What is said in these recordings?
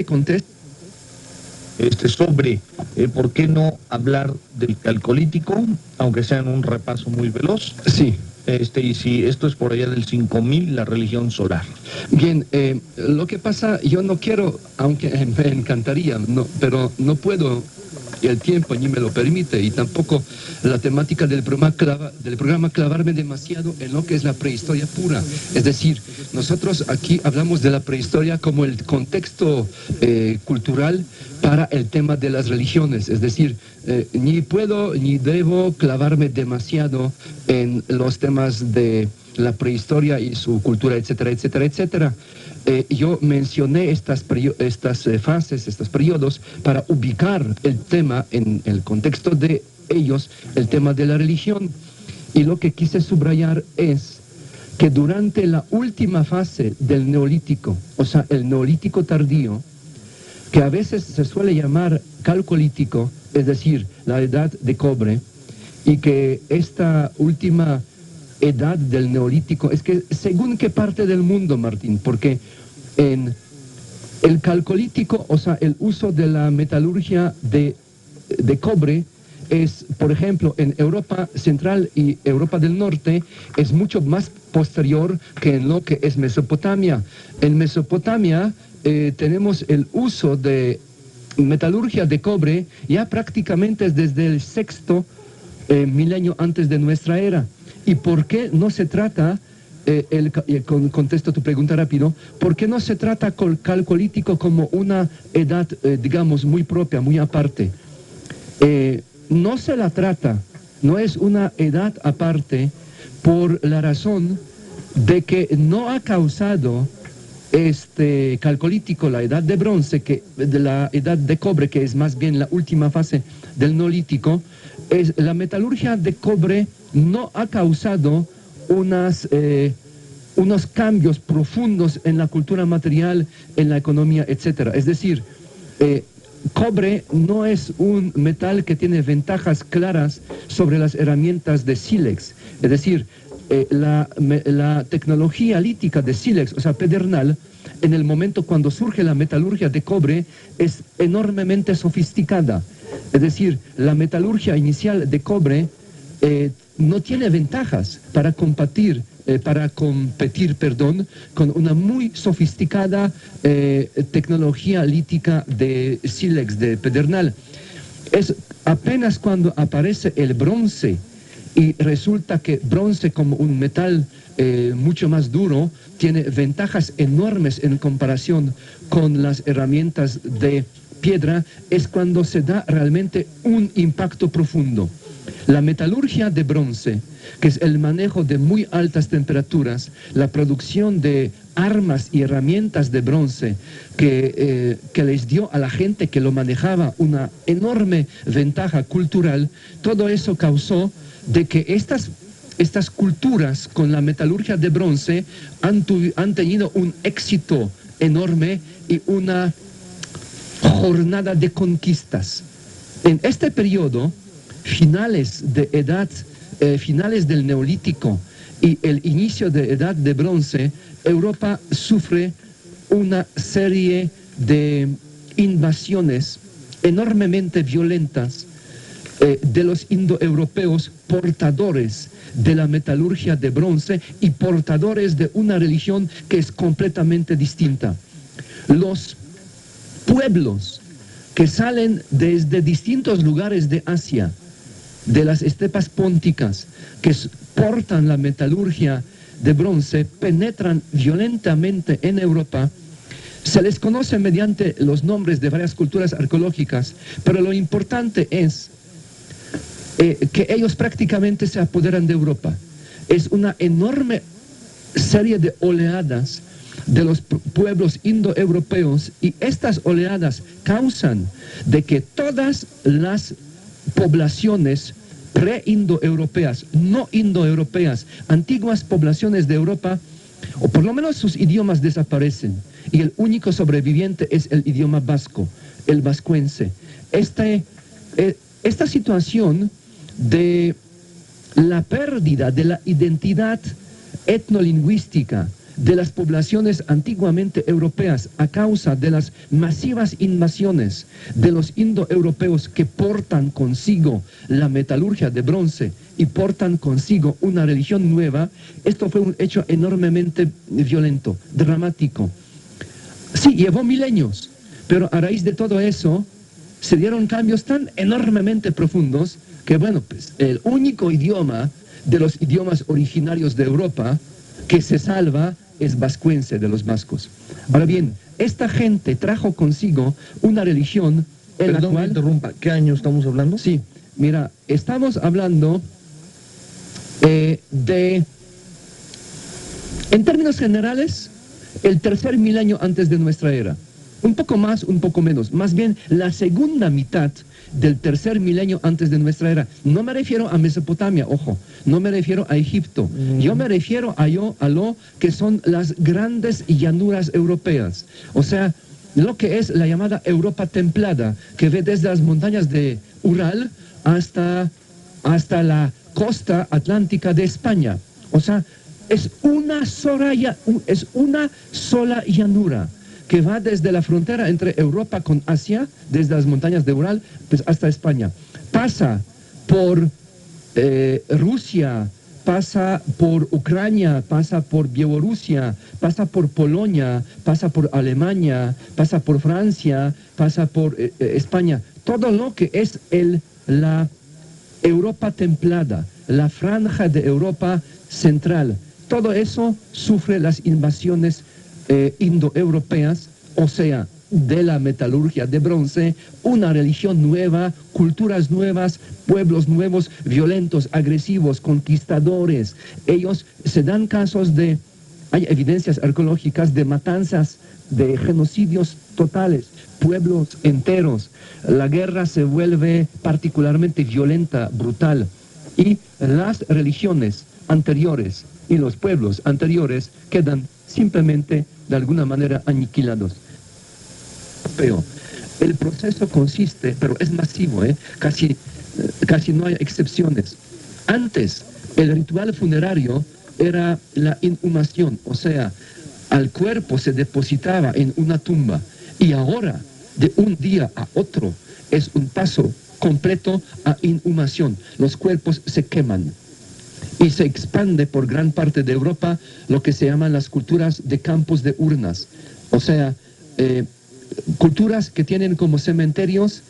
contesta sobre por qué no hablar del calcolítico, aunque sea en un repaso muy veloz. sí. Y si esto es por allá del 5000, la religión solar. Bien, lo que pasa, yo no quiero, aunque me encantaría, no, pero no puedo, el tiempo ni me lo permite, y tampoco la temática del programa clavarme demasiado en lo que es la prehistoria pura. Es decir, nosotros aquí hablamos de la prehistoria como el contexto cultural para el tema de las religiones. Es decir, ni puedo ni debo clavarme demasiado en los temas de la prehistoria y su cultura, etcétera, etcétera, etcétera. Yo mencioné estas fases, estos periodos, para ubicar el tema en el contexto de ellos, el tema de la religión. Y lo que quise subrayar es que durante la última fase del neolítico, o sea, el neolítico tardío, que a veces se suele llamar calcolítico, es decir, la edad de cobre, y que esta última edad del neolítico, es que según qué parte del mundo, Martín, porque en el calcolítico, o sea, el uso de la metalurgia de cobre es, por ejemplo, en Europa Central y Europa del Norte, es mucho más posterior que en lo que es Mesopotamia. En Mesopotamia tenemos el uso de metalurgia de cobre ya prácticamente desde el sexto milenio antes de nuestra era. ¿Y por qué no se trata, contesto tu pregunta rápido, por qué no se trata con calcolítico como una edad, digamos, muy propia, muy aparte? No se la trata, no es una edad aparte por la razón de que no ha causado este calcolítico, la edad de bronce, de la edad de cobre, que es más bien la última fase del neolítico, la metalurgia de cobre no ha causado unos cambios profundos en la cultura material, en la economía, etc. Es decir, cobre no es un metal que tiene ventajas claras sobre las herramientas de sílex. Es decir, la tecnología lítica de sílex, o sea, pedernal, en el momento cuando surge la metalurgia de cobre, es enormemente sofisticada. Es decir, la metalurgia inicial de cobre no tiene ventajas para competir, con una muy sofisticada tecnología lítica de sílex, de pedernal. Es apenas cuando aparece el bronce y resulta que bronce como un metal mucho más duro tiene ventajas enormes en comparación con las herramientas de piedra, es cuando se da realmente un impacto profundo. La metalurgia de bronce, que es el manejo de muy altas temperaturas, la producción de armas y herramientas de bronce que les dio a la gente que lo manejaba una enorme ventaja cultural, todo eso causó de que estas culturas con la metalurgia de bronce han tenido un éxito enorme y una jornada de conquistas. En este periodo, finales del Neolítico y el inicio de edad de bronce, Europa sufre una serie de invasiones enormemente violentas de los indoeuropeos portadores de la metalurgia de bronce y portadores de una religión que es completamente distinta. Los pueblos que salen desde distintos lugares de Asia, de las estepas pónticas, que portan la metalurgia de bronce, penetran violentamente en Europa. Se les conoce mediante los nombres de varias culturas arqueológicas, pero lo importante es que ellos prácticamente se apoderan de Europa. Es una enorme serie de oleadas de los pueblos indoeuropeos, y estas oleadas causan de que todas las poblaciones pre-indoeuropeas, no indoeuropeas, antiguas poblaciones de Europa, o por lo menos sus idiomas desaparecen, y el único sobreviviente es el idioma vasco, el vascuense. Esta situación de la pérdida de la identidad etnolingüística de las poblaciones antiguamente europeas a causa de las masivas invasiones de los indoeuropeos que portan consigo la metalurgia de bronce y portan consigo una religión nueva, esto fue un hecho enormemente violento, dramático. Sí, llevó milenios, pero a raíz de todo eso se dieron cambios tan enormemente profundos que, bueno, pues el único idioma de los idiomas originarios de Europa que se salva es vascuence de los vascos. Ahora bien, esta gente trajo consigo una religión en la cual... interrumpa, ¿qué año estamos hablando? Sí, mira, estamos hablando en términos generales, el tercer milenio antes de nuestra era. Un poco más, un poco menos. Más bien, la segunda mitad del tercer milenio antes de nuestra era. No me refiero a Mesopotamia, ojo. No me refiero a Egipto. Yo me refiero a lo que son las grandes llanuras europeas. O sea, lo que es la llamada Europa templada, que ve desde las montañas de Ural hasta la costa atlántica de España. O sea, es una sola llanura que va desde la frontera entre Europa con Asia, desde las montañas de Ural, pues hasta España. Pasa por Rusia, pasa por Ucrania, pasa por Bielorrusia, pasa por Polonia, pasa por Alemania, pasa por Francia, pasa por España. Todo lo que es la Europa templada, la franja de Europa central, todo eso sufre las invasiones indoeuropeas, o sea, de la metalurgia de bronce, una religión nueva, culturas nuevas, pueblos nuevos, violentos, agresivos, conquistadores. Ellos se dan casos hay evidencias arqueológicas de matanzas, de genocidios totales, pueblos enteros. La guerra se vuelve particularmente violenta, brutal, y las religiones anteriores y los pueblos anteriores quedan simplemente de alguna manera aniquilados. Pero el proceso consiste, pero es masivo, casi no hay excepciones. Antes, el ritual funerario era la inhumación, o sea, al cuerpo se depositaba en una tumba, y ahora, de un día a otro, es un paso completo a inhumación. Los cuerpos se queman. Y se expande por gran parte de Europa lo que se llaman las culturas de campos de urnas. O sea, culturas que tienen como cementerios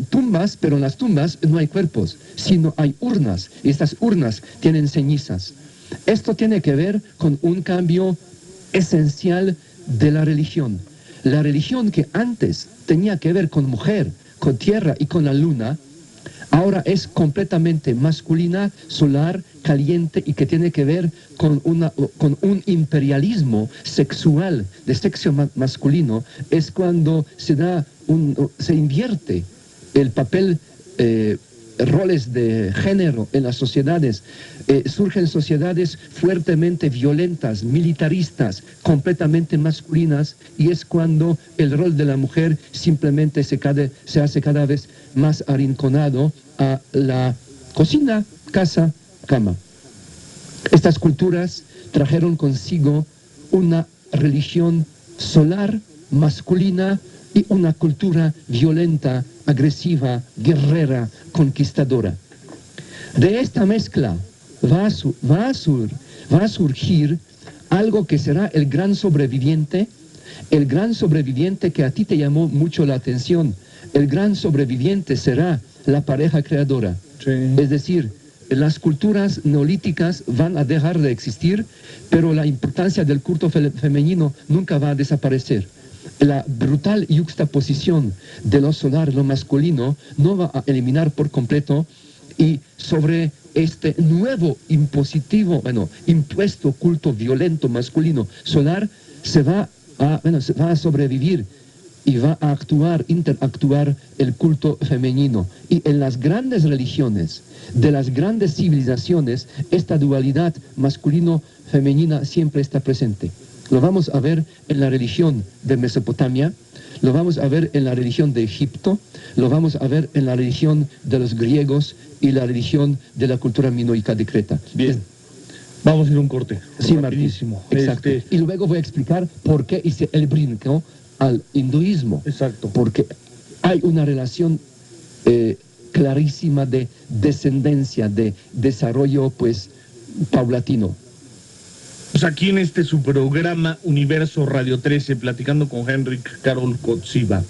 tumbas, pero en las tumbas no hay cuerpos, sino hay urnas, y estas urnas tienen cenizas. Esto tiene que ver con un cambio esencial de la religión. La religión que antes tenía que ver con mujer, con tierra y con la luna, ahora es completamente masculina, solar, caliente, y que tiene que ver con un imperialismo sexual, de sexo masculino. Es cuando se invierte el papel, roles de género en las sociedades. Surgen sociedades fuertemente violentas, militaristas, completamente masculinas, y es cuando el rol de la mujer simplemente se hace cada vez más arrinconado a la cocina, casa, cama. Estas culturas trajeron consigo una religión solar, masculina, y una cultura violenta, agresiva, guerrera, conquistadora. De esta mezcla va a surgir algo que será el gran sobreviviente que a ti te llamó mucho la atención. El gran sobreviviente será la pareja creadora. Sí. Es decir, las culturas neolíticas van a dejar de existir, pero la importancia del culto femenino nunca va a desaparecer. La brutal yuxtaposición de lo solar, lo masculino, no va a eliminar por completo, y sobre este nuevo impuesto culto violento masculino solar se va a sobrevivir y va a interactuar el culto femenino. Y en las grandes religiones de las grandes civilizaciones, esta dualidad masculino-femenina siempre está presente. Lo vamos a ver en la religión de Mesopotamia, lo vamos a ver en la religión de Egipto, lo vamos a ver en la religión de los griegos y la religión de la cultura minoica de Creta. Bien. Vamos a ir a un corte. Sí, rapidísimo. Exacto. Y luego voy a explicar por qué hice el brinco al hinduismo. Exacto. Porque hay una relación clarísima de descendencia, de desarrollo, pues, paulatino. Pues aquí en su programa Universo Radio 13, platicando con Henrik Karol Kotsiva.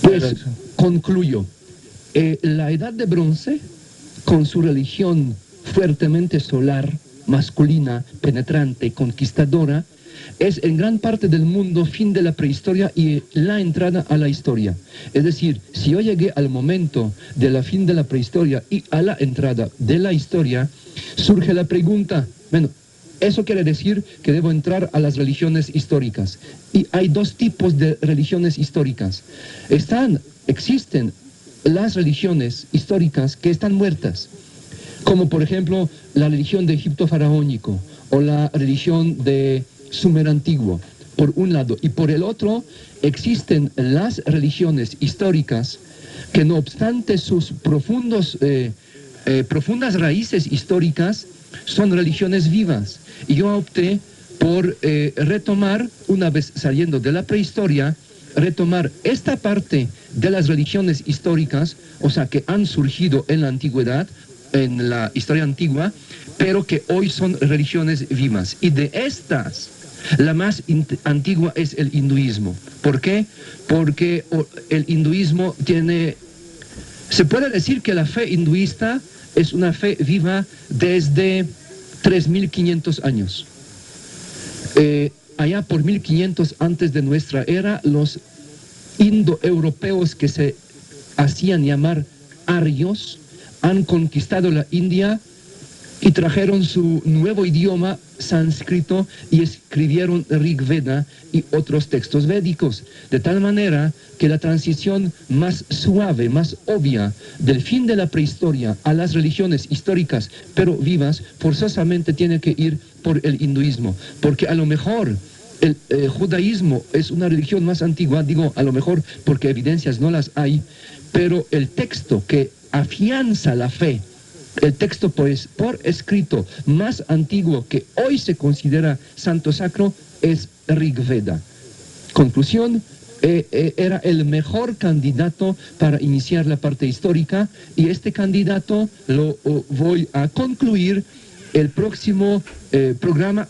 Pues concluyo. La Edad de Bronce, con su religión fuertemente solar, masculina, penetrante, conquistadora, es en gran parte del mundo fin de la prehistoria y la entrada a la historia. Es decir, si yo llegué al momento de la fin de la prehistoria y a la entrada de la historia, surge la pregunta, bueno, eso quiere decir que debo entrar a las religiones históricas. Y hay dos tipos de religiones históricas. Existen las religiones históricas que están muertas, como por ejemplo la religión de Egipto faraónico o la religión de Sumer antiguo, por un lado. Y por el otro, existen las religiones históricas que no obstante sus profundas raíces históricas, son religiones vivas. Y yo opté por retomar, una vez saliendo de la prehistoria, retomar esta parte de las religiones históricas, o sea, que han surgido en la antigüedad, en la historia antigua, pero que hoy son religiones vivas. Y de estas, la más antigua es el hinduismo. ¿Por qué? Porque el hinduismo se puede decir que la fe hinduista es una fe viva desde 3.500 años. Allá por 1500 antes de nuestra era, los indoeuropeos que se hacían llamar arios han conquistado la India y trajeron su nuevo idioma sánscrito y escribieron Rig Veda y otros textos védicos, de tal manera que la transición más suave, más obvia del fin de la prehistoria a las religiones históricas pero vivas, forzosamente tiene que ir por el hinduismo, porque a lo mejor el judaísmo es una religión más antigua, digo a lo mejor porque evidencias no las hay, pero el texto que afianza la fe, el texto pues por escrito más antiguo que hoy se considera santo sacro es Rig Veda. Conclusión, era el mejor candidato para iniciar la parte histórica y este candidato lo voy a concluir el próximo programa.